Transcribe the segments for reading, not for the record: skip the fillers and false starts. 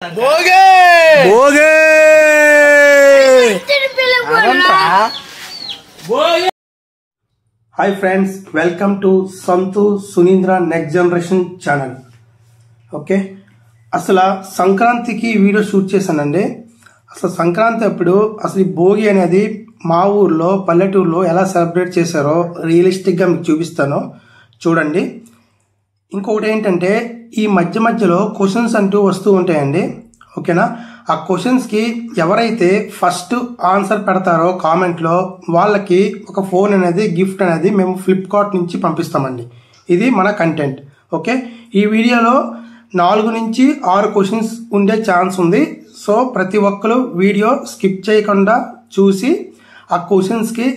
భోగే భోగే hi friends, welcome to Santhu Sunindra next generation channel. Okay, అసలు సంక్రాంతికి video shoot చేశానండి. అసలు సంక్రాంతి అప్పుడు అసలు ఈ భోగి అనేది మా ఊర్లో పల్లెటూరులో ఎలా సెలబ్రేట్ చేశారో రియలిస్టిక్గా మీకు చూపిస్తాను, చూడండి. ఇంకొకటి ఏంటంటే, ఈ మధ్యలో క్వశ్చన్స్ అంటూ వస్తూ ఉంటాయండి. ఓకేనా, ఆ క్వశ్చన్స్కి ఎవరైతే ఫస్ట్ ఆన్సర్ పెడతారో కామెంట్లో వాళ్ళకి ఒక ఫోన్ అనేది గిఫ్ట్ అనేది మేము ఫ్లిప్కార్ట్ నుంచి పంపిస్తామండి. ఇది మన కంటెంట్. ఓకే, ఈ వీడియోలో 4 నుంచి 6 క్వశ్చన్స్ ఉండే ఛాన్స్ ఉంది. సో ప్రతి ఒక్కరు వీడియో స్కిప్ చేయకుండా చూసి ఆ క్వశ్చన్స్కి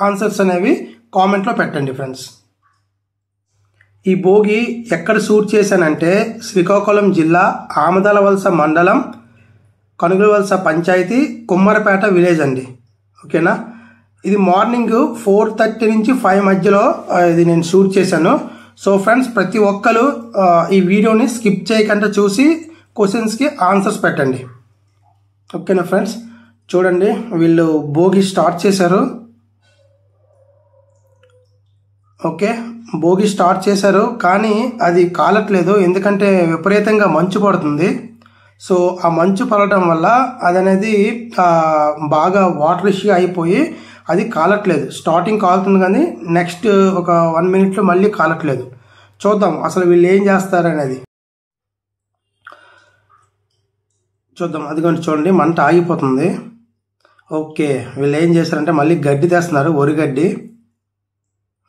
ఆన్సర్స్ అనేవి కామెంట్లో పెట్టండి ఫ్రెండ్స్. ఈ భోగి ఎక్కడ షూట్ చేశానంటే శ్రీకాకుళం జిల్లా ఆమదలవలస మండలం కనుగలవలస పంచాయతీ కుమ్మరపేట విలేజ్ అండి. ఓకేనా, ఇది మార్నింగ్ 4:30 నుంచి 5 మధ్యలో ఇది నేను షూట్ చేశాను. సో ఫ్రెండ్స్, ప్రతి ఒక్కరు ఈ వీడియోని స్కిప్ చేయకుండా చూసి క్వశ్చన్స్కి ఆన్సర్స్ పెట్టండి. ఓకేనా ఫ్రెండ్స్, చూడండి వీళ్ళు భోగి స్టార్ట్ చేశారు. ఓకే, భోగి స్టార్ట్ చేశారు కానీ అది కాలట్లేదు, ఎందుకంటే విపరీతంగా మంచు పడుతుంది. సో ఆ మంచు పడటం వల్ల అది అనేది బాగా వాటర్ ఇష్యూ అయిపోయి అది కాలట్లేదు. స్టార్టింగ్ కాలుతుంది కానీ నెక్స్ట్ ఒక 1 మినిట్లో మళ్ళీ కాలట్లేదు. చూద్దాం అసలు వీళ్ళు ఏం చేస్తారు అనేది చూద్దాం. అదిగోండి చూడండి, మంట ఆగిపోతుంది. ఓకే, వీళ్ళు ఏం చేస్తారంటే మళ్ళీ గడ్డి తెస్తున్నారు, వరిగడ్డి.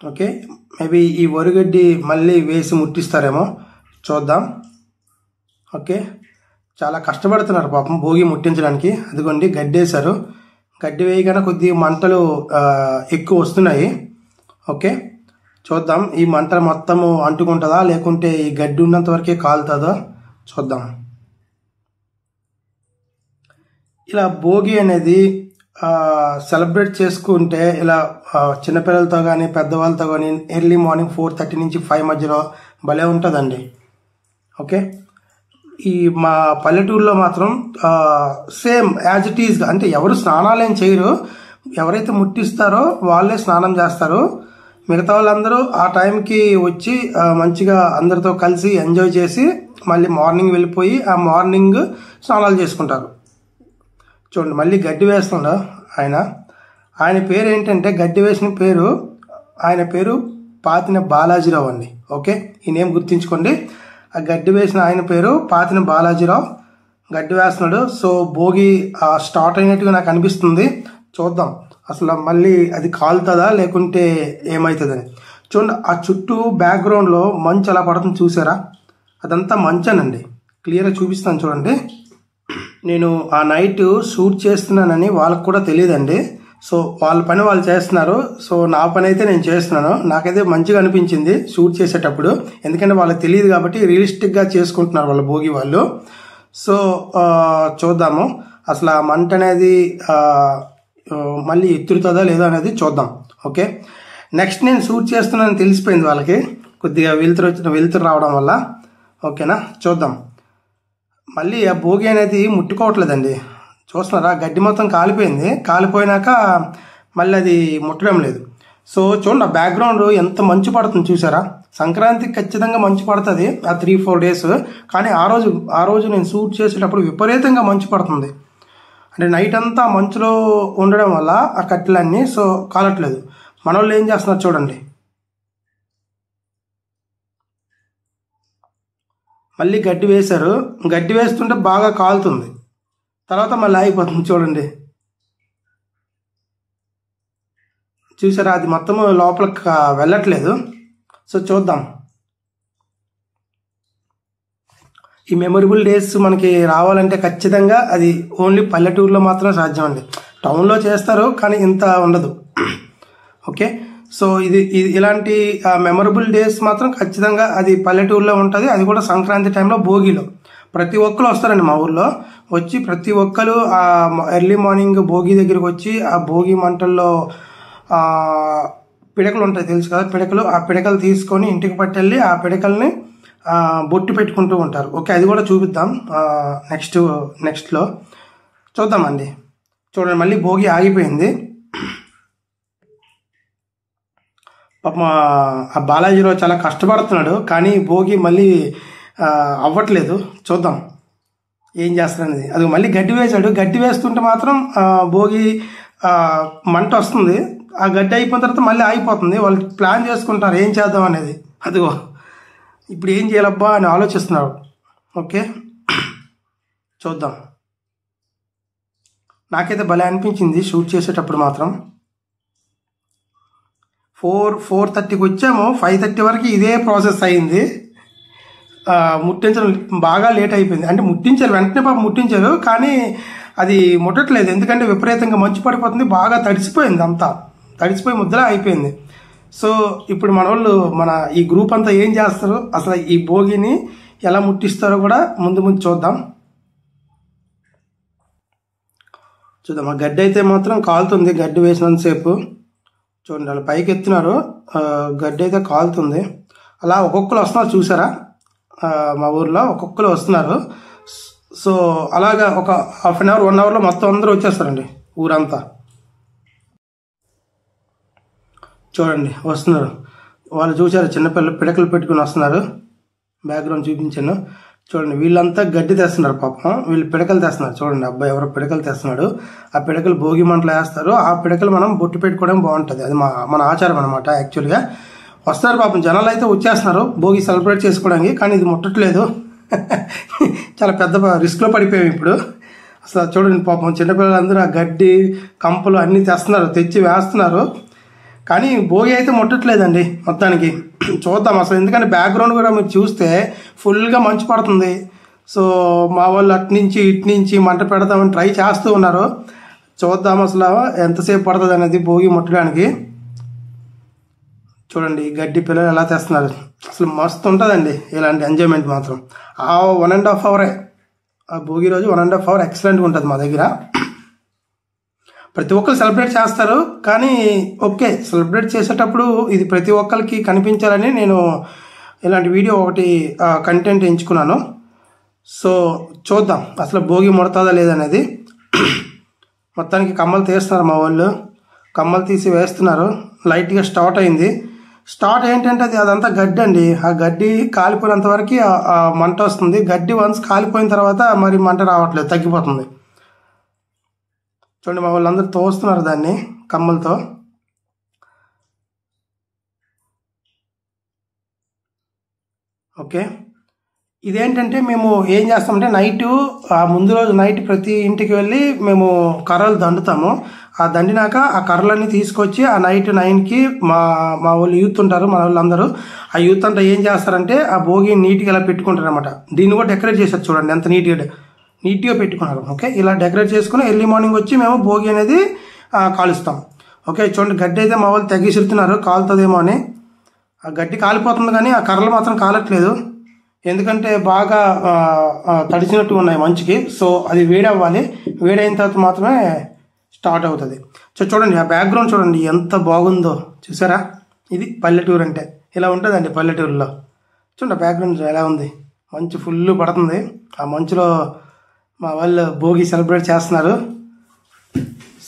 ఓకే, మేబీ ఈ వరిగడ్డి మళ్ళీ వేసి ముట్టిస్తారేమో, చూద్దాం. ఓకే, చాలా కష్టపడుతున్నారు పాపం భోగి ముట్టించడానికి. అదిగోండి గడ్డి వేశారు, గడ్డి వేయగానే కొద్దిగా మంటలు ఎక్కువ వస్తున్నాయి. ఓకే, చూద్దాం ఈ మంటలు మొత్తము అంటుకుంటుందా లేకుంటే ఈ గడ్డి ఉన్నంత వరకే కాలుతుందో చూద్దాం. ఇలా భోగి అనేది సెలబ్రేట్ చేసుకుంటే ఇలా చిన్నపిల్లలతో కానీ పెద్దవాళ్ళతో కానీ ఎర్లీ మార్నింగ్ 4:30 నుంచి 5 మధ్యలో భలే ఉంటుందండి. ఓకే, ఈ మా పల్లెటూరులో మాత్రం సేమ్ యాజ్ ఇట్ ఈజ్గా, అంటే ఎవరు స్నానాలు ఏం చేయరు, ఎవరైతే ముట్టిస్తారో వాళ్ళే స్నానం చేస్తారు. మిగతా వాళ్ళందరూ ఆ టైంకి వచ్చి మంచిగా అందరితో కలిసి ఎంజాయ్ చేసి మళ్ళీ మార్నింగ్ వెళ్ళిపోయి ఆ మార్నింగ్ స్నానాలు చేసుకుంటారు. చూడండి మళ్ళీ గడ్డి వేస్తుండ ఆయన పేరు ఏంటంటే, గడ్డి వేసిన పేరు, ఆయన పేరు పాతిన బాలాజీరావు అండి. ఓకే, ఈ నేమ్ గుర్తించుకోండి. ఆ గడ్డి వేసిన ఆయన పేరు పాతిన బాలాజీరావు, గడ్డి వేస్తున్నాడు. సో భోగి స్టార్ట్ అయినట్టుగా నాకు అనిపిస్తుంది. చూద్దాం అసలు మళ్ళీ అది కాలుతుందా లేకుంటే ఏమవుతుందని. చూడండి ఆ చుట్టూ బ్యాక్గ్రౌండ్లో మంచు ఎలా పడుతుంది చూసారా, అదంతా మంచనండి. క్లియర్గా చూపిస్తాను చూడండి. నేను ఆ నైట్ షూట్ చేస్తున్నానని వాళ్ళకు కూడా తెలియదండి. సో వాళ్ళ పని వాళ్ళు చేస్తున్నారు, సో నా పని అయితే నేను చేస్తున్నాను. నాకైతే మంచిగా అనిపించింది షూట్ చేసేటప్పుడు, ఎందుకంటే వాళ్ళకి తెలియదు కాబట్టి రియలిస్టిక్గా చేసుకుంటున్నారు వాళ్ళ భోగి వాళ్ళు. సో చూద్దాము అసలు ఆ మంట అనేది మళ్ళీ ఎత్తురుతుందా లేదా అనేది చూద్దాం. ఓకే, నెక్స్ట్ నేను షూట్ చేస్తున్నానని తెలిసిపోయింది వాళ్ళకి, కొద్దిగా వెలుతురు రావడం వల్ల. ఓకేనా, చూద్దాం. మళ్ళీ ఆ భోగి అనేది ముట్టుకోవట్లేదండి, చూస్తున్నారా గడ్డి మొత్తం కాలిపోయింది. కాలిపోయినాక మళ్ళీ అది ముట్టడం లేదు. సో చూడండి ఆ బ్యాక్గ్రౌండ్ ఎంత మంచు పడుతుంది చూసారా. సంక్రాంతికి ఖచ్చితంగా మంచు పడుతుంది ఆ 3-4 డేస్, కానీ ఆ రోజు నేను షూట్ చేసేటప్పుడు విపరీతంగా మంచు పడుతుంది. అంటే నైట్ అంతా మంచులో ఉండడం వల్ల ఆ కట్టెలన్నీ సో కాలట్లేదు. మన వాళ్ళు ఏం చేస్తున్నారు చూడండి, మళ్ళీ గడ్డి వేశారు. గడ్డి వేస్తుంటే బాగా కాలుతుంది, తర్వాత మళ్ళీ ఆగిపోతుంది. చూడండి చూసారా, అది మొత్తం లోపలికి వెళ్ళట్లేదు. సో చూద్దాం. ఈ మెమొరబుల్ డేస్ మనకి రావాలంటే ఖచ్చితంగా అది ఓన్లీ పల్లెటూరులో మాత్రమే సాధ్యం అండి. టౌన్లో చేస్తారు కానీ ఇంత ఉండదు. ఓకే, సో ఇది ఇలాంటి మెమొరబుల్ డేస్ మాత్రం ఖచ్చితంగా అది పల్లెటూరులో ఉంటుంది. అది కూడా సంక్రాంతి టైంలో భోగిలో ప్రతి ఒక్కరు వస్తారండి మా ఊర్లో. వచ్చి ప్రతి ఒక్కరు ఆ ఎర్లీ మార్నింగ్ భోగి దగ్గరికి వచ్చి ఆ భోగి మంటల్లో పిడకలు ఉంటాయి తెలుసు కదా, పిడకలు. ఆ పిడకలు తీసుకొని ఇంటికి పట్టెళ్ళి ఆ పిడకల్ని బొట్టు పెట్టుకుంటూ ఉంటారు. ఓకే, అది కూడా చూపిద్దాం నెక్స్ట్లో చూద్దామండి. చూడండి, మళ్ళీ భోగి ఆగిపోయింది. పాపం ఆ బాలాజీరావు చాలా కష్టపడుతున్నాడు, కానీ భోగి మళ్ళీ అవ్వట్లేదు. చూద్దాం ఏం చేస్తారనేది. అది మళ్ళీ గడ్డి వేశాడు. గడ్డి వేస్తుంటే మాత్రం భోగి మంట వస్తుంది. ఆ గడ్డి అయిపోయిన తర్వాత మళ్ళీ ఆగిపోతుంది. వాళ్ళు ప్లాన్ చేసుకుంటారు ఏం చేద్దాం అనేది. అదిగో ఇప్పుడు ఏం చేయాలబ్బా అని ఆలోచిస్తున్నారు. ఓకే, చూద్దాం. నాకైతే భలే అనిపించింది షూట్ చేసేటప్పుడు మాత్రం. 4:30కి వచ్చాము, 5:30 వరకు ఇదే ప్రాసెస్ అయింది. ముట్టించడం బాగా లేట్ అయిపోయింది. అంటే ముట్టించారు, వెంటనే పాపం ముట్టించారు, కానీ అది ముట్టట్లేదు. ఎందుకంటే విపరీతంగా మంచు పడిపోతుంది, బాగా తడిసిపోయింది, అంతా తడిసిపోయి ముద్దలా అయిపోయింది. సో ఇప్పుడు మన ఈ గ్రూప్ అంతా ఏం చేస్తారు, అసలు ఈ భోగిని ఎలా ముట్టిస్తారో కూడా ముందు చూద్దాం. ఆ గడ్డి అయితే మాత్రం కాలుతుంది. గడ్డి వేసినంతసేపు చూడండి, వాళ్ళు పైకి ఎత్తున్నారు, గడ్డి అయితే కాలుతుంది. అలా ఒక్కొక్కరు వస్తున్నారు, చూసారా? మా ఊర్లో ఒక్కొక్కరు వస్తున్నారు. సో అలాగా ఒక హాఫ్ అన్ అవర్ 1 అవర్లో మొత్తం అందరూ వచ్చేస్తారండి, ఊరంతా. చూడండి వస్తున్నారు వాళ్ళు, చూసారు చిన్నపిల్లలు పిడకలు పెట్టుకుని వస్తున్నారు. బ్యాక్గ్రౌండ్ చూపించాను. చూడండి, వీళ్ళంతా గడ్డి తెస్తున్నారు. పాపం వీళ్ళు పిడకలు తెస్తున్నారు. చూడండి, అబ్బాయి ఎవరో పిడకలు తెస్తున్నాడు. ఆ పిడకలు భోగి మంటలు వేస్తారు. ఆ పిడకలు మనం బొట్టు పెట్టుకోవడం బాగుంటుంది. అది మన ఆచారం అనమాట. యాక్చువల్గా వస్తారు పాపం, జనాలు అయితే వచ్చేస్తున్నారు భోగి సెలబ్రేట్ చేసుకోవడానికి, కానీ ఇది ముట్టట్లేదు. చాలా పెద్ద రిస్క్లో పడిపోయాం ఇప్పుడు. అసలు చూడండి పాపం చిన్నపిల్లలందరూ ఆ గడ్డి కంపలు అన్నీ తెచ్చి వేస్తున్నారు, కానీ భోగి అయితే ముట్టట్లేదండి మొత్తానికి. చూద్దాం అసలు, ఎందుకంటే బ్యాక్గ్రౌండ్ కూడా మీరు చూస్తే ఫుల్గా మంచు పడుతుంది. సో మా వాళ్ళు అట్నుంచి ఇట్నుంచి మంట పెడదామని ట్రై చేస్తూ ఉన్నారు. చూద్దాం అసలు ఎంతసేపు పడుతుంది అనేది భోగి ముట్టడానికి. చూడండి గడ్డి పిల్లలు ఎలా తెస్తున్నారు. అసలు మస్తు ఉంటుందండి ఇలాంటి ఎంజాయ్మెంట్ మాత్రం. ఆ 1.5 అవరే, ఆ భోగి రోజు 1.5 అవర్ ఎక్సలెంట్గా ఉంటుంది మా దగ్గర. ప్రతి ఒక్కరు సెలబ్రేట్ చేస్తారు, కానీ ఓకే, సెలబ్రేట్ చేసేటప్పుడు ఇది ప్రతి ఒక్కరికి కనిపించాలని నేను ఇలాంటి వీడియో ఒకటి కంటెంట్ ఎంచుకున్నాను. సో చూద్దాం అసలు భోగి ముడతాదా లేదనేది. మొత్తానికి కమ్మలు తీస్తున్నారు మా వాళ్ళు, కమ్మలు తీసి వేస్తున్నారు. లైట్గా స్టార్ట్ అయింది. స్టార్ట్ ఏంటంటే అదంతా గడ్డి అండి. ఆ గడ్డి కాలిపోయినంత వరకు మంట వస్తుంది. గడ్డి వన్స్ కాలిపోయిన తర్వాత మరి మంట రావట్లేదు, తగ్గిపోతుంది. చూడండి మా వాళ్ళందరూ తోస్తున్నారు దాన్ని కమ్మలతో. ఓకే, ఇదేంటంటే మేము ఏం చేస్తామంటే ముందు రోజు నైట్ ప్రతి ఇంటికి వెళ్ళి మేము కర్రలు దండుతాము. ఆ దండినాక ఆ కర్రలన్నీ తీసుకొచ్చి ఆ నైట్ 9కి మా వాళ్ళు యూత్ ఉంటారు, మన వాళ్ళందరూ ఆ యూత్ అంతా ఏం చేస్తారంటే ఆ భోగి నీట్గా ఇలా పెట్టుకుంటారు అనమాట. దీన్ని కూడా డెకరేట్ చేశారు. చూడండి ఎంత నీట్గా పెట్టుకున్నారు. ఓకే, ఇలా డెకరేట్ చేసుకుని ఎర్లీ మార్నింగ్ వచ్చి మేము భోగి అనేది కాలుస్తాం. ఓకే, చూడండి గడ్డి అయితే మా వాళ్ళు తెగిసిరుతున్నారు, కాలుతుందేమో అని. ఆ గడ్డి కాలిపోతుంది, కానీ ఆ కర్రలు మాత్రం కాలట్లేదు. ఎందుకంటే బాగా తడిచినట్టు ఉన్నాయి మంచుకి. సో అది వేడవ్వాలి, వేడైన తర్వాత మాత్రమే స్టార్ట్ అవుతుంది. సో చూడండి ఆ బ్యాక్గ్రౌండ్ చూడండి ఎంత బాగుందో, చూసారా? ఇది పల్లెటూరు అంటే ఇలా ఉంటుందండి పల్లెటూరులో. చూడండి బ్యాక్గ్రౌండ్ ఎలా ఉంది, మంచు ఫుల్ పడుతుంది. ఆ మంచులో మా వాళ్ళు భోగి సెలబ్రేట్ చేస్తున్నారు.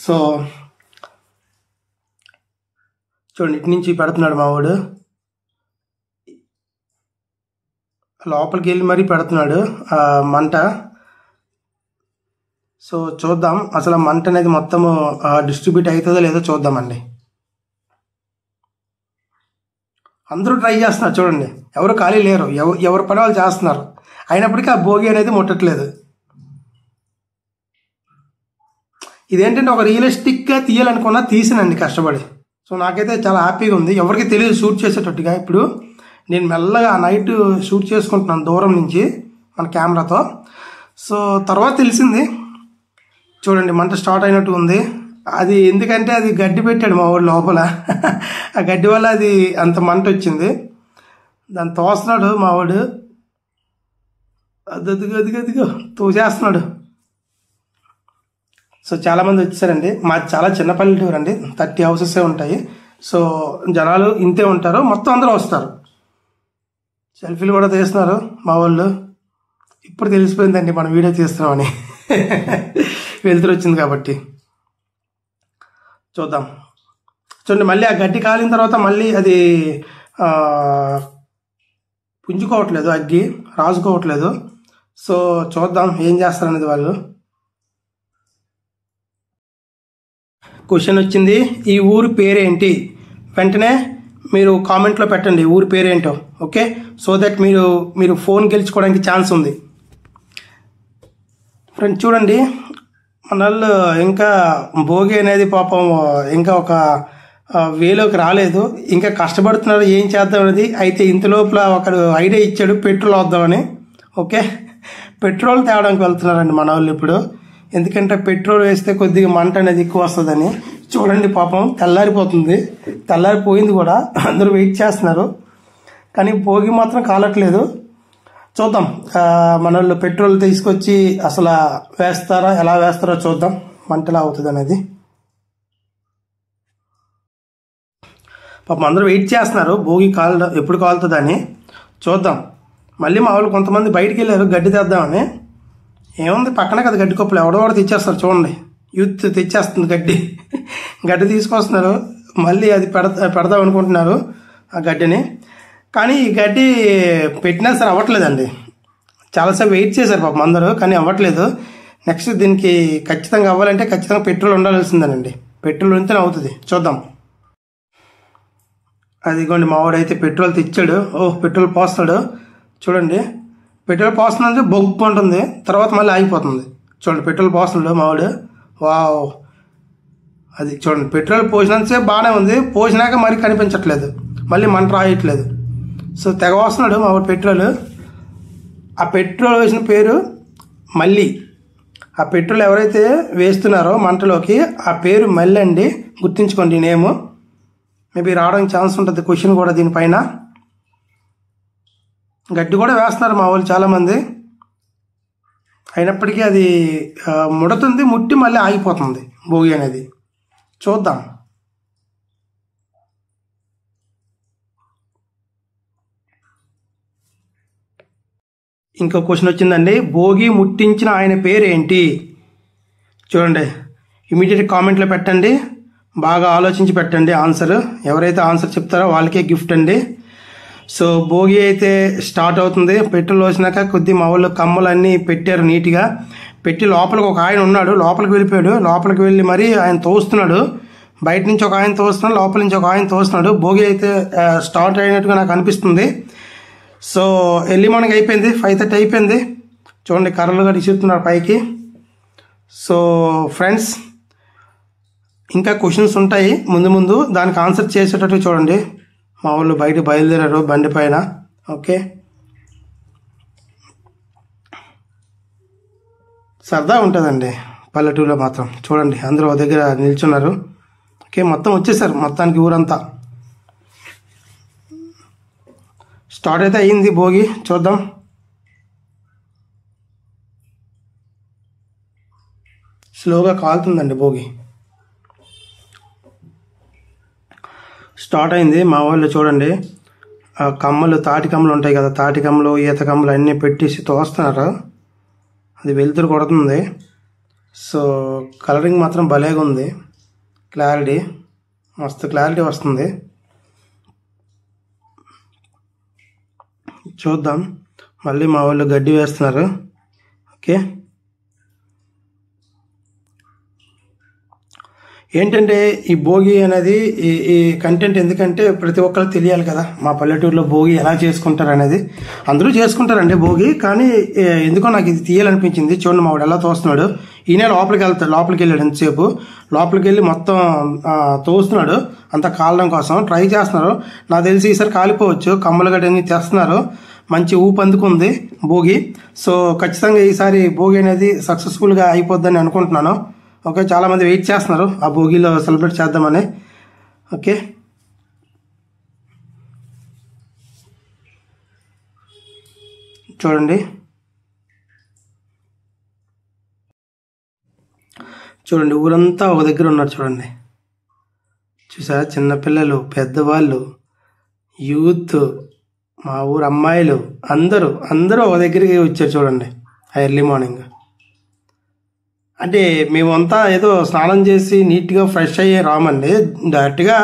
సో చూడండి ఇటు నుంచి పెడుతున్నాడు మా వాడు, లోపలికి వెళ్ళి మరీ పెడుతున్నాడు మంట. సో చూద్దాం అసలు మంట అనేది మొత్తము డిస్ట్రిబ్యూట్ అవుతుందో లేదో చూద్దామండి. అందరూ ట్రై చేస్తున్నారు చూడండి, ఎవరు ఖాళీ లేరు, ఎవరు పని వాళ్ళు చేస్తున్నారు. అయినప్పటికీ ఆ భోగి అనేది ముట్టట్లేదు. ఇదేంటంటే ఒక రియలిస్టిక్గా తీయాలనుకున్నా తీసినండి కష్టపడి. సో నాకైతే చాలా హ్యాపీగా ఉంది. ఎవరికి తెలియదు షూట్ చేసేటట్టుగా. ఇప్పుడు నేను మెల్లగా నైట్ షూట్ చేసుకుంటున్నాను దూరం నుంచి మన కెమెరాతో. సో తర్వాత తెలిసింది, చూడండి మంట స్టార్ట్ అయినట్టు ఉంది. అది ఎందుకంటే అది గడ్డి పెట్టాడు మా వాడు లోపల. ఆ గడ్డి వల్ల అది అంత మంట వచ్చింది. దాన్ని తోస్తున్నాడు మా వాడు, అదిగో తోసేస్తున్నాడు. సో చాలామంది వచ్చేసారండి. మాది చాలా చిన్న పల్లెటూరు అండి, 30 హౌసెస్ ఉంటాయి. సో జనాలు ఇంతే ఉంటారు, మొత్తం అందరూ వస్తారు. సెల్ఫీలు కూడా తీస్తున్నారు మా వాళ్ళు. ఇప్పుడు తెలిసిపోయిందండి మనం వీడియో తీస్తున్నామని. వెళ్తురు వచ్చింది కాబట్టి. చూద్దాం. చూడండి, మళ్ళీ ఆ గడ్డి కాలిన తర్వాత మళ్ళీ అది పుంజుకోవట్లేదు, అగ్గి రాజుకోవట్లేదు. సో చూద్దాం ఏం చేస్తారనేది వాళ్ళు. క్వశ్చన్ వచ్చింది, ఈ ఊరు పేరేంటి? వెంటనే మీరు కామెంట్లో పెట్టండి ఊరి పేరేంటో. ఓకే, సో దట్ మీరు ఫోన్ గెలుచుకోవడానికి ఛాన్స్ ఉంది. ఫ్రెండ్స్ చూడండి, మన వాళ్ళు ఇంకా భోగి అనేది పాపం ఇంకా ఒక వేలోకి రాలేదు, ఇంకా కష్టపడుతున్నారు ఏం చేద్దాం అనేది. అయితే ఇంతలోపల ఒకడు ఐడియా ఇచ్చాడు, పెట్రోల్ వద్దామని. ఓకే, పెట్రోల్ తేవడానికి వెళ్తున్నారండి మన వాళ్ళు ఇప్పుడు. ఎందుకంటే పెట్రోల్ వేస్తే కొద్దిగా మంట అనేది ఎక్కువ వస్తుందని. చూడండి పాపం తెల్లారిపోతుంది, తెల్లారిపోయింది కూడా, అందరూ వెయిట్ చేస్తున్నారు కానీ భోగి మాత్రం కాలట్లేదు. చూద్దాం మన వాళ్ళు పెట్రోల్ తీసుకొచ్చి అసలు వేస్తారా, ఎలా వేస్తారో చూద్దాం, మంటలా అవుతుంది అనేది. పాపం అందరూ వెయిట్ చేస్తున్నారు భోగి ఎప్పుడు కాలుతుందని. చూద్దాం. మళ్ళీ మా వాళ్ళు కొంతమంది బయటికి వెళ్ళారు గడ్డి తెద్దామని. ఏముంది, పక్కనే కదా గడ్డి కప్పులు, ఎవడో తెచ్చేస్తారు. చూడండి, యూత్ తెచ్చేస్తుంది గడ్డి తీసుకొస్తున్నారు. మళ్ళీ అది పెడదాం అనుకుంటున్నారు ఆ గడ్డిని. కానీ ఈ గడ్డి పెట్టినా సరే అవ్వట్లేదండి. చాలాసేపు వెయిట్ చేశారు పాపం అందరూ, కానీ అవ్వట్లేదు. నెక్స్ట్ దీనికి ఖచ్చితంగా అవ్వాలంటే ఖచ్చితంగా పెట్రోల్ ఉండాల్సిందేనండి. పెట్రోల్ ఉంటేనే అవుతుంది. చూద్దాం. అదిగోండి మావాడైతే పెట్రోల్ తెచ్చాడు. పెట్రోల్ పోస్తాడు. చూడండి, పెట్రోల్ పోస్తుందంటే బొగ్గు ఉంటుంది, తర్వాత మళ్ళీ ఆగిపోతుంది. చూడండి, పెట్రోల్ పోస్తున్నాడు మావాడు. వావ్, అది చూడండి, పెట్రోల్ పోసినంతసేపు బాగానే ఉంది, పోసినాక మరి కనిపించట్లేదు, మళ్ళీ మంట రాయట్లేదు. సో తెగ వస్తున్నాడు మావాడు పెట్రోల్. ఆ పెట్రోల్ వేసిన పేరు మల్లి. ఆ పెట్రోల్ ఎవరైతే వేస్తున్నారో మంటలోకి, ఆ పేరు మల్లి అండి, గుర్తుంచుకోండి నేము. మేబీ రావడానికి ఛాన్స్ ఉంటుంది క్వశ్చన్ కూడా దీనిపైన. గడ్డి కూడా వేస్తున్నారు మా వాళ్ళు చాలామంది, అయినప్పటికీ అది ముడుతుంది, ముట్టి మళ్ళీ ఆగిపోతుంది భోగి అనేది. చూద్దాం. ఇంకో క్వశ్చన్ వచ్చిందండి, భోగి ముట్టించిన ఆయన పేరు ఏంటి? చూడండి, ఇమీడియట్ కామెంట్లో పెట్టండి, బాగా ఆలోచించి పెట్టండి ఆన్సర్. ఎవరైతే ఆన్సర్ చెప్తారో వాళ్ళకే గిఫ్ట్ అండి. సో భోగి అయితే స్టార్ట్ అవుతుంది. పెట్రోల్ వచ్చినాక కొద్ది మా వాళ్ళు కమ్మలన్నీ పెట్టారు నీట్గా పెట్టి. లోపలికి ఒక ఆయన ఉన్నాడు, లోపలికి వెళ్ళిపోయాడు. లోపలికి వెళ్ళి మరి ఆయన తోస్తున్నాడు. బయట నుంచి ఒక ఆయన తోస్తున్నాడు, లోపల నుంచి ఒక ఆయన తోస్తున్నాడు. భోగి అయితే స్టార్ట్ అయినట్టుగా నాకు అనిపిస్తుంది. సో ఎర్లీ మార్నింగ్ అయిపోయింది, 5:30 అయిపోయింది. చూడండి, కర్రలు కూడా ఇసురుతున్నారు పైకి. సో ఫ్రెండ్స్, ఇంకా క్వశ్చన్స్ ఉంటాయి ముందు ముందు, దానికి ఆన్సర్ చేసేటట్టు చూడండి. మా వాళ్ళు బయట బయలుదేరారు బండి పైన. ఓకే, సరదా ఉంటుందండి పల్లెటూరులో మాత్రం. చూడండి, అందరూ ఒక దగ్గర నిల్చున్నారు. ఓకే, మొత్తం వచ్చేసారు మొత్తానికి ఊరంతా. స్టార్ట్ అయితే అయ్యింది భోగి. చూద్దాం. స్లోగా కాలుతుందండి భోగి. స్టార్ట్ అయింది. మా వాళ్ళు చూడండి, కమ్మలు, తాటి కమ్మలు ఉంటాయి కదా, తాటి కమ్మలు, ఈత కమ్మలు అన్నీ పెట్టేసి తోస్తున్నారు. అది వెలుతురు కొడుతుంది. సో కలరింగ్ మాత్రం భలేగా ఉంది, క్లారిటీ మస్తు క్లారిటీ వస్తుంది. చూద్దాం. మళ్ళీ మా వాళ్ళు గడ్డి వేస్తున్నారు. ఓకే, ఏంటంటే ఈ భోగి అనేది ఈ కంటెంట్ ఎందుకంటే ప్రతి ఒక్కరికి తెలియాలి కదా, మా పల్లెటూరులో భోగి ఎలా చేసుకుంటారు అనేది. అందరూ చేసుకుంటారండి భోగి, కానీ ఎందుకో నాకు ఇది తీయాలనిపించింది. చూడండి, మా వాడు ఎలా తోస్తున్నాడు. ఈయన లోపలికి వెళ్ళాడు ఎంతసేపు. లోపలికి వెళ్ళి మొత్తం తోస్తున్నాడు, అంత కాలడం కోసం ట్రై చేస్తున్నారు. నాకు తెలిసి ఈసారి కాలిపోవచ్చు. కమ్మలు గడ్డని తెస్తున్నారు, మంచి ఊపు అందుకుంది భోగి. సో ఖచ్చితంగా ఈసారి భోగి అనేది సక్సెస్ఫుల్గా అయిపోద్దని అనుకుంటున్నాను. ఓకే, చాలామంది వెయిట్ చేస్తున్నారు ఆ భోగిలో సెలబ్రేట్ చేద్దామని. ఓకే, చూడండి ఊరంతా ఒక దగ్గర ఉన్నారు. చూడండి, చూసారా, చిన్నపిల్లలు, పెద్దవాళ్ళు, యూత్ మా ఊరు అమ్మాయిలు అందరూ ఒక దగ్గరికి వచ్చారు చూడండి ఎర్లీ మార్నింగ్. అంటే మేమంతా ఏదో స్నానం చేసి నీట్గా ఫ్రెష్ అయ్యే రామండి, డైరెక్ట్గా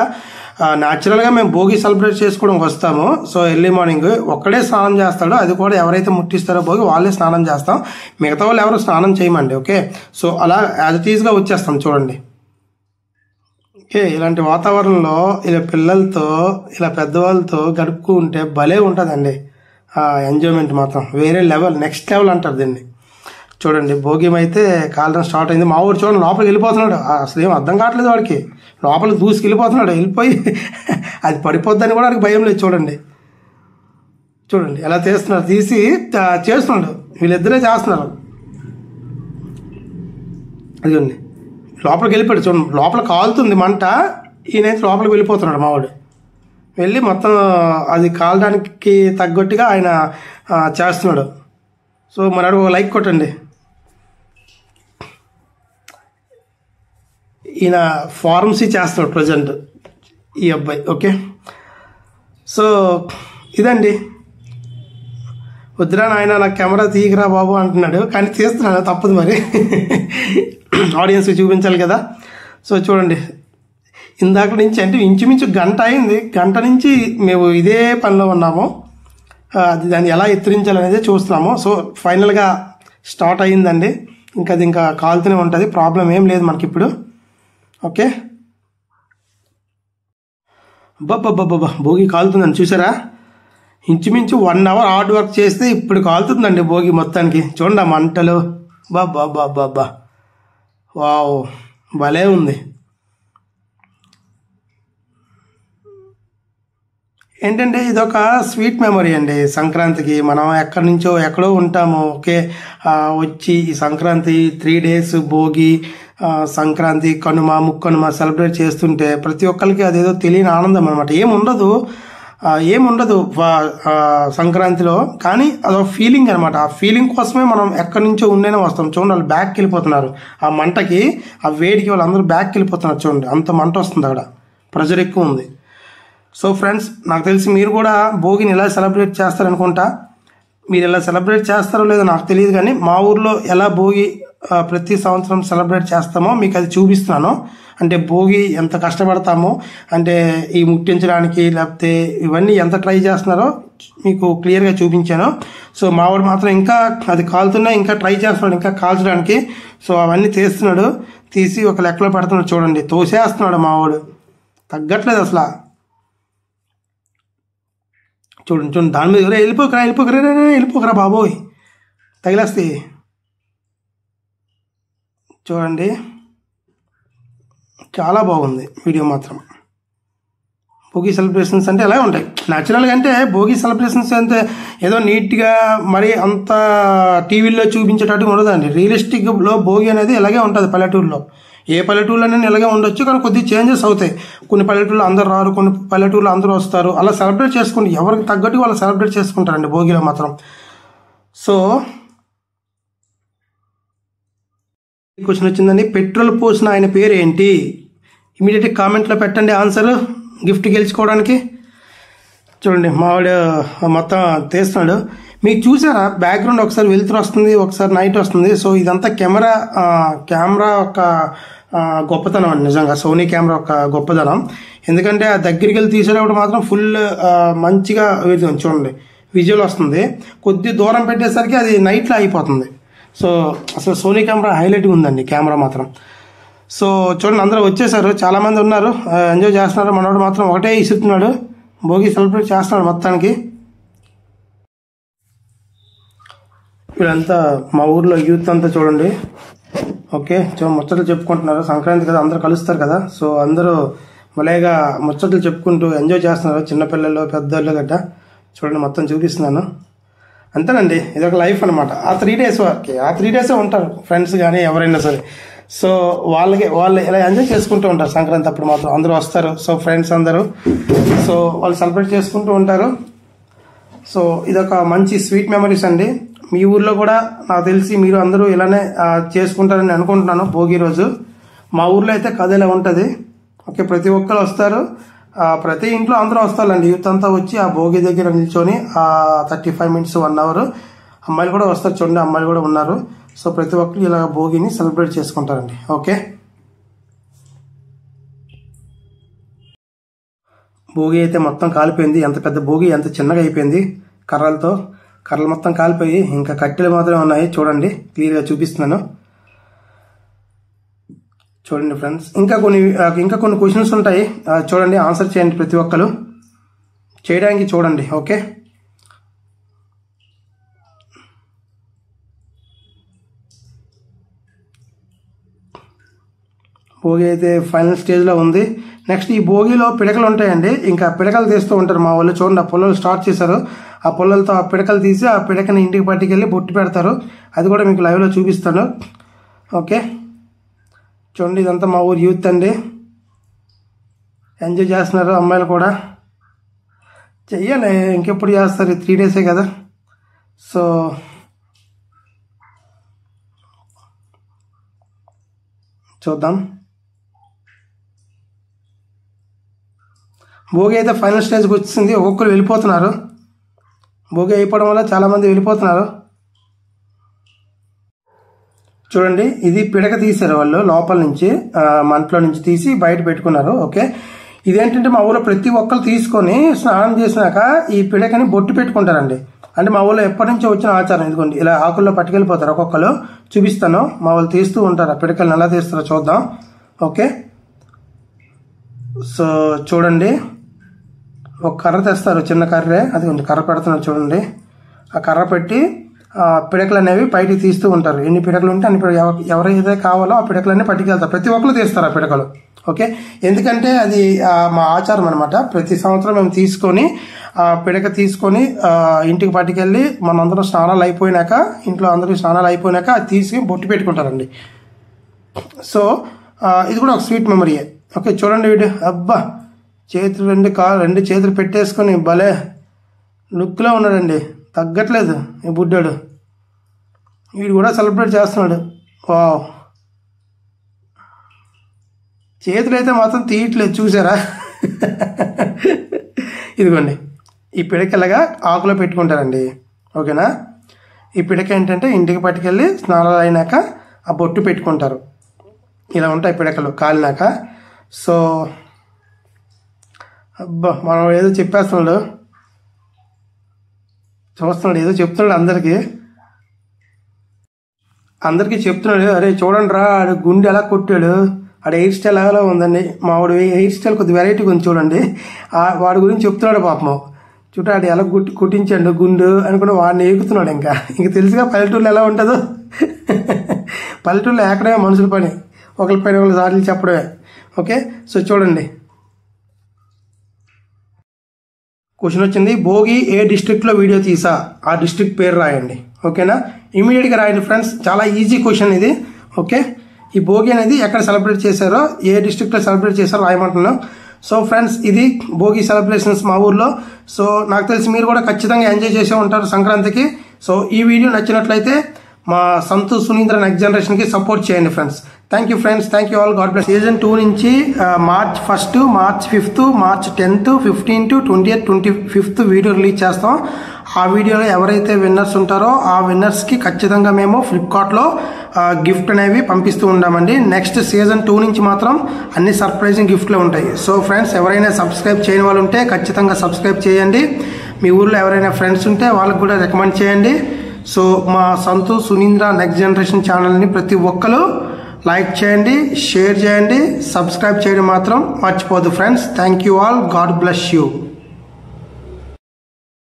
న్యాచురల్గా మేము భోగి సెలబ్రేట్ చేసుకోవడానికి వస్తాము. సో ఎర్లీ మార్నింగ్ ఒక్కడే స్నానం చేస్తాడో, అది కూడా ఎవరైతే ముట్టిస్తారో భోగి వాళ్ళే స్నానం చేస్తాం, మిగతా వాళ్ళు ఎవరు స్నానం చేయమండి. ఓకే, సో అలా యాజ్ ఇట్ ఈజ్గా వచ్చేస్తాం చూడండి. ఓకే, ఇలాంటి వాతావరణంలో ఇలా పిల్లలతో ఇలా పెద్దవాళ్ళతో గడుపుకుంటే భలే ఉంటుందండి. ఎంజాయ్మెంట్ మాత్రం వేరే లెవెల్, నెక్స్ట్ లెవెల్ అంటారు దీన్ని. చూడండి భోగి అయితే కాలడం స్టార్ట్ అయింది. మా ఊరు చూడండి లోపలికి వెళ్ళిపోతున్నాడు, అసలు ఏం అర్థం కావట్లేదు వాడికి, లోపలికి దూసుకెళ్ళిపోతున్నాడు. వెళ్ళిపోయి అది పడిపోద్దని కూడా వాడికి భయం లేదు. చూడండి ఎలా తీస్తున్నారు, తీసి చేస్తున్నాడు, వీళ్ళిద్దరే చేస్తున్నారు. అదిగోండి లోపలికి వెళ్ళిపోయాడు చూడండి, లోపల కాలుతుంది మంట, ఈయనైతే లోపలికి వెళ్ళిపోతున్నాడు మావాడు. వెళ్ళి మొత్తం అది కాలడానికి తగ్గట్టుగా ఆయన చేస్తున్నాడు. సో మరి ఒక లైక్ కొట్టండి. ఈయన ఫార్మసీ చేస్తున్నాడు ప్రజెంట్ ఈ అబ్బాయి. ఓకే, సో ఇదండి. వద్దురా నాయన నాకు కెమెరా తీయకరా బాబు అంటున్నాడు, కానీ తీస్తున్నాను, తప్పదు మరి ఆడియన్స్కి చూపించాలి కదా. సో చూడండి ఇందాక నుంచి అంటే ఇంచుమించు గంట అయింది, గంట నుంచి మేము ఇదే పనిలో ఉన్నాము, అది దాన్ని ఎలా ఎత్తిరించాలనేది చూస్తున్నాము. సో ఫైనల్గా స్టార్ట్ అయ్యిందండి, అది ఇంకా కాలుతూనే ఉంటుంది, ప్రాబ్లం ఏం లేదు మనకి ఇప్పుడు. ఓకే, అబ్బాబ్బాబ్బా భోగి కాలుతుందండి చూసారా, ఇంచుమించు 1 hour హార్డ్ వర్క్ చేస్తే ఇప్పుడు కాలుతుందండి భోగి మొత్తానికి. చూడండి ఆ మంటలు, బాబ్బా వావ్ భలే ఉంది. ఏంటంటే ఇదొక స్వీట్ మెమరీ అండి. సంక్రాంతికి మనం ఎక్కడి నుంచో ఎక్కడో ఉంటాము, ఓకే, వచ్చి ఈ సంక్రాంతి 3 days భోగి, సంక్రాంతి, కనుమ, ముక్కనుమ సెలబ్రేట్ చేస్తుంటే ప్రతి ఒక్కరికి అదేదో తెలియని ఆనందం అనమాట. ఏముండదు సంక్రాంతిలో, కానీ అదొక ఫీలింగ్ అనమాట. ఆ ఫీలింగ్ కోసమే మనం ఎక్కడి నుంచో ఉండేనే వస్తాం. చూడండి వాళ్ళు బ్యాక్కి వెళ్ళిపోతున్నారు, ఆ మంటకి ఆ వేడికి వాళ్ళందరూ బ్యాక్కి వెళ్ళిపోతున్నారు. చూడండి అంత మంట వస్తుంది, అక్కడ ప్రెజర్ ఎక్కువ ఉంది. సో ఫ్రెండ్స్, నాకు తెలిసి మీరు కూడా భోగిని ఎలా సెలబ్రేట్ చేస్తారనుకుంటా. మీరు ఎలా సెలబ్రేట్ చేస్తారో లేదో నాకు తెలియదు, కానీ మా ఊర్లో ఎలా భోగి ప్రతి సంవత్సరం సెలబ్రేట్ చేస్తామో మీకు అది చూపిస్తున్నాను. అంటే భోగి ఎంత కష్టపడతామో, అంటే ఈ ముట్టించడానికి లేకపోతే ఇవన్నీ ఎంత ట్రై చేస్తున్నారో మీకు క్లియర్గా చూపించాను. సో మావాడు మాత్రం ఇంకా అది కాలుతున్నా ఇంకా ట్రై చేస్తున్నాడు ఇంకా కాల్చడానికి. సో అవన్నీ తీస్తున్నాడు, తీసి ఒక లెక్కలో పెడుతున్నాడు. చూడండి తోసేస్తున్నాడు మావాడు, తగ్గట్లేదు అసలు. చూడండి దాని మీద వెళ్ళిపోకరా బాబోయ్, తగిలేస్తాయి. చూడండి చాలా బాగుంది వీడియో మాత్రం. భోగి సెలబ్రేషన్స్ అంటే ఎలా ఉంటాయి న్యాచురల్గా, అంటే భోగి సెలబ్రేషన్స్ అంటే ఏదో నీట్గా మరి అంత టీవీల్లో చూపించేటట్టుగా ఉండదండి. రియలిస్టిక్లో భోగి అనేది ఇలాగే ఉంటుంది పల్లెటూరులో. ఏ పల్లెటూరులోనైనా ఇలాగే ఉండొచ్చు, కానీ కొద్దిగా చేంజెస్ అవుతాయి. కొన్ని పల్లెటూరులో అందరు రారు, కొన్ని పల్లెటూరులో అందరూ వస్తారు. అలా సెలబ్రేట్ చేసుకుంటే ఎవరికి తగ్గట్టు వాళ్ళు సెలబ్రేట్ చేసుకుంటారండి భోగిలో మాత్రం. సో క్వశ్చన్ వచ్చిందండి, పెట్రోల్ పోసిన ఆయన పేరు ఏంటి? ఇమీడియట్గా కామెంట్లో పెట్టండి ఆన్సర్, గిఫ్ట్ గెలుచుకోవడానికి. చూడండి మావాడు మొత్తం తీస్తున్నాడు. మీకు చూసారా బ్యాక్గ్రౌండ్ ఒకసారి వెలుతురు వస్తుంది, ఒకసారి నైట్ వస్తుంది. సో ఇదంతా కెమెరా ఒక గొప్పతనం అండి, నిజంగా సోనీ కెమెరా ఒక గొప్పతనం. ఎందుకంటే ఆ దగ్గరికి వెళ్ళి తీసేటప్పుడు మాత్రం ఫుల్ మంచిగా చూడండి విజువల్ వస్తుంది. కొద్ది దూరం పెట్టేసరికి అది నైట్లో అయిపోతుంది. సో అసలు సోనీ కెమెరా హైలైట్గా ఉందండి కెమెరా మాత్రం. సో చూడండి అందరూ వచ్చేసారు, చాలామంది ఉన్నారు, ఎంజాయ్ చేస్తున్నారు. మనోడు మాత్రం ఒకటే ఇస్తున్నాడు, భోగి సెలబ్రేట్ చేస్తున్నాడు మొత్తానికి. వీళ్ళంతా మా ఊర్లో యూత్ అంతా చూడండి, ఓకే, ముచ్చట్లు చెప్పుకుంటున్నారు. సంక్రాంతి కదా, అందరూ కలుస్తారు కదా. సో అందరూ మలేగా ముచ్చట్లు చెప్పుకుంటూ ఎంజాయ్ చేస్తున్నారు, చిన్నపిల్లలు పెద్దోళ్ళు గట్ట. చూడండి మొత్తం చూపిస్తున్నాను. అంతేనండి, ఇదొక లైఫ్ అనమాట. ఆ 3 days ఆ 3 days ఉంటారు ఫ్రెండ్స్ కానీ ఎవరైనా సరే. సో వాళ్ళు ఇలా ఎంజాయ్ చేసుకుంటూ ఉంటారు సంక్రాంతి అప్పుడు మాత్రం. అందరూ వస్తారు, సో ఫ్రెండ్స్ అందరూ, సో వాళ్ళు సెలబ్రేట్ చేసుకుంటూ ఉంటారు. సో ఇదొక మంచి స్వీట్ మెమరీస్ అండి. మీ ఊర్లో కూడా నాకు తెలిసి మీరు అందరూ ఇలానే చేసుకుంటారని అనుకుంటున్నాను భోగి రోజు. మా ఊర్లో అయితే కథ ఇలా ఉంటుంది. ఓకే, ప్రతి ఒక్కరు వస్తారు, ప్రతి ఇంట్లో అందరూ వస్తారండి, యూత్ అంతా వచ్చి ఆ భోగి దగ్గర నిల్చొని 35 minutes 1 hour అమ్మాయిలు కూడా వస్తారు. చూడండి అమ్మాయిలు కూడా ఉన్నారు. సో ప్రతి ఒక్కరు ఇలా భోగిని సెలబ్రేట్ చేసుకుంటారండి. ఓకే, భోగి అయితే మొత్తం కాలిపోయింది. ఎంత పెద్ద భోగి ఎంత చిన్నగా అయిపోయింది. కర్రలు మొత్తం కాలిపోయి ఇంకా కట్టెలు మాత్రమే ఉన్నాయి. చూడండి క్లియర్గా చూపిస్తున్నాను. చూడండి ఫ్రెండ్స్, ఇంకా కొన్ని క్వశ్చన్స్ ఉంటాయి. చూడండి, ఆన్సర్ చేయండి ప్రతి ఒక్కరు చేయడానికి చూడండి. ఓకే, భోగి అయితే ఫైనల్ స్టేజ్లో ఉంది. నెక్స్ట్ ఈ భోగిలో పిడకలు ఉంటాయండి. ఇంకా పిడకలు తీస్తూ ఉంటారు మా వాళ్ళు. చూడండి ఆ పుల్లలు స్టార్ట్ చేశారు. ఆ పుల్లలతో ఆ పిడకలు తీసి ఆ పిడకని ఇంటికి పట్టుకెళ్ళి బొట్టు పెడతారు. అది కూడా మీకు లైవ్లో చూపిస్తాను. ఓకే, చూడండి ఇదంతా మా ఊరు యూత్ అండి, ఎంజాయ్ చేస్తున్నారు. అమ్మాయిలు కూడా చెయ్యాలి, ఇంకెప్పుడు చేస్తారు, 3 days కదా. సో చూద్దాం. భోగి అయితే ఫైనల్ స్టేజ్కి వచ్చింది. ఒక్కొక్కరు వెళ్ళిపోతున్నారు. భోగి అయిపోవడం వల్ల చాలామంది వెళ్ళిపోతున్నారు. చూడండి, ఇది పిడక తీశారు వాళ్ళు, లోపల నుంచి మంటలో నుంచి తీసి బయట పెట్టుకున్నారు. ఓకే, ఇదేంటంటే మా ఊళ్ళో ప్రతి ఒక్కరు తీసుకొని స్నానం చేసినాక ఈ పిడకని బొట్టు పెట్టుకుంటారండి. అంటే మా ఊళ్ళో ఎప్పటి నుంచో వచ్చిన ఆచారం. ఇదిగోండి ఇలా ఆకుల్లో పట్టుకెళ్ళిపోతారు. ఒక్కొక్కరు చూపిస్తాను. మా వాళ్ళు తీస్తూ ఉంటారు. ఆ పిడకలను ఎలా తీస్తారో చూద్దాం. ఓకే, సో చూడండి, ఒక కర్ర తెస్తారు, చిన్న కర్రే. అది కర్ర పెడుతున్నారు చూడండి. ఆ కర్ర పెట్టి పిడకలు అనేవి బయటికి తీస్తూ ఉంటారు. ఎన్ని పిడకలు ఉంటే అన్ని ఎవరైతే కావాలో ఆ పిడకలన్నీ పట్టుకెళ్తారు. ప్రతి ఒక్కరు తీస్తారు ఆ పిడకలు. ఓకే, ఎందుకంటే అది మా ఆచారం అనమాట. ప్రతి సంవత్సరం మేము తీసుకొని పిడక తీసుకొని ఇంటికి పట్టుకెళ్ళి మనందరం స్నానాలు అయిపోయినాక, ఇంట్లో అందరూ స్నానాలు అయిపోయినాక అది తీసి బొట్టు పెట్టుకుంటారండి. సో ఇది కూడా ఒక స్వీట్ మెమరీయే. ఓకే, చూడండి వీడు, అబ్బా చేతులు రెండు చేతులు పెట్టేసుకొని భలే లుక్లో ఉన్నాడండి, తగ్గట్లేదు ఈ బుడ్డాడు. వీడు కూడా సెలబ్రేట్ చేస్తున్నాడు. వావ్, చేతులు అయితే మాత్రం తీయట్లేదు, చూసారా? ఇదిగోండి, ఈ పిడకలాగా ఆకులో పెట్టుకుంటారండి. ఓకేనా, ఈ పిడక ఏంటంటే ఇంటికి పట్టుకెళ్ళి స్నానాలు అయినాక ఆ బొట్టు పెట్టుకుంటారు. ఇలా ఉంటాయి పిడకలు కాలినాక. సో అబ్బా, మనం ఏదో చెప్పేస్తున్నాడు, చూస్తున్నాడు, ఏదో చెప్తున్నాడు అందరికీ చెప్తున్నాడు. అరే చూడండి రా, ఆడు గుండె ఎలా కొట్టాడు, ఆడ హెయిర్ స్టైల్ ఎలా ఉందండి. మా వాడు హెయిర్ స్టైల్ కొద్ది వెరైటీగా ఉంది చూడండి. వాడి గురించి చెప్తున్నాడు పాపం. చూడాడు ఎలా కుట్టించాడు గుండు అనుకుని వాడిని ఏకుతున్నాడు. ఇంకా తెలుసుగా పల్లెటూరులో ఎలా ఉంటుందో. పల్లెటూరులో ఎక్కడమే మనుషుల పని, ఒకరి పైన ఒకరి సార్లు చెప్పడమే. ఓకే, సో చూడండి, క్వశ్చన్ వచ్చింది, భోగి ఏ డిస్ట్రిక్ట్లో వీడియో తీసా, ఆ డిస్ట్రిక్ట్ పేరు రాయండి. ఓకేనా, ఇమీడియట్గా రాయండి ఫ్రెండ్స్, చాలా ఈజీ క్వశ్చన్ ఇది. ఓకే, ఈ భోగి అనేది ఎక్కడ సెలబ్రేట్ చేశారో, ఏ డిస్ట్రిక్ట్లో సెలబ్రేట్ చేశారో రాయమంటున్నాను. సో ఫ్రెండ్స్, ఇది భోగి సెలబ్రేషన్స్ మా ఊర్లో. సో నాకు తెలిసి మీరు కూడా ఖచ్చితంగా ఎంజాయ్ చేసే ఉంటారు సంక్రాంతికి. సో ఈ వీడియో నచ్చినట్లయితే మా సంతు సునీంద్ర నెక్స్ట్ జనరేషన్కి సపోర్ట్ చేయండి friends. Thank you friends, thank you all, God bless. Season 2 నుంచి March 1, March 5, March 10, 15, 20, 25 video release చేస్తాం. ఆ వీడియోలో ఎవరైతే విన్నర్స్ ఉంటారో ఆ విన్నర్స్కి ఖచ్చితంగా మేము ఫ్లిప్కార్ట్లో గిఫ్ట్ అనేవి పంపిస్తూ ఉంటామండి. నెక్స్ట్ సీజన్ 2 నుంచి మాత్రం అన్ని సర్ప్రైజింగ్ గిఫ్ట్లు ఉంటాయి. సో ఫ్రెండ్స్, ఎవరైనా సబ్స్క్రైబ్ చేయని వాళ్ళు ఉంటే ఖచ్చితంగా సబ్స్క్రైబ్ చేయండి. మీ ఊర్లో ఎవరైనా ఫ్రెండ్స్ ఉంటే వాళ్ళకి కూడా రికమెండ్ చేయండి. సో మా సంతు సునీంద్ర నెక్స్ట్ జనరేషన్ ఛానల్ని ప్రతి ఒక్కరు లైక్ చేయండి, షేర్ చేయండి, సబ్స్క్రైబ్ చేయడం మాత్రం మర్చిపోదు friends. Thank you all, God bless you.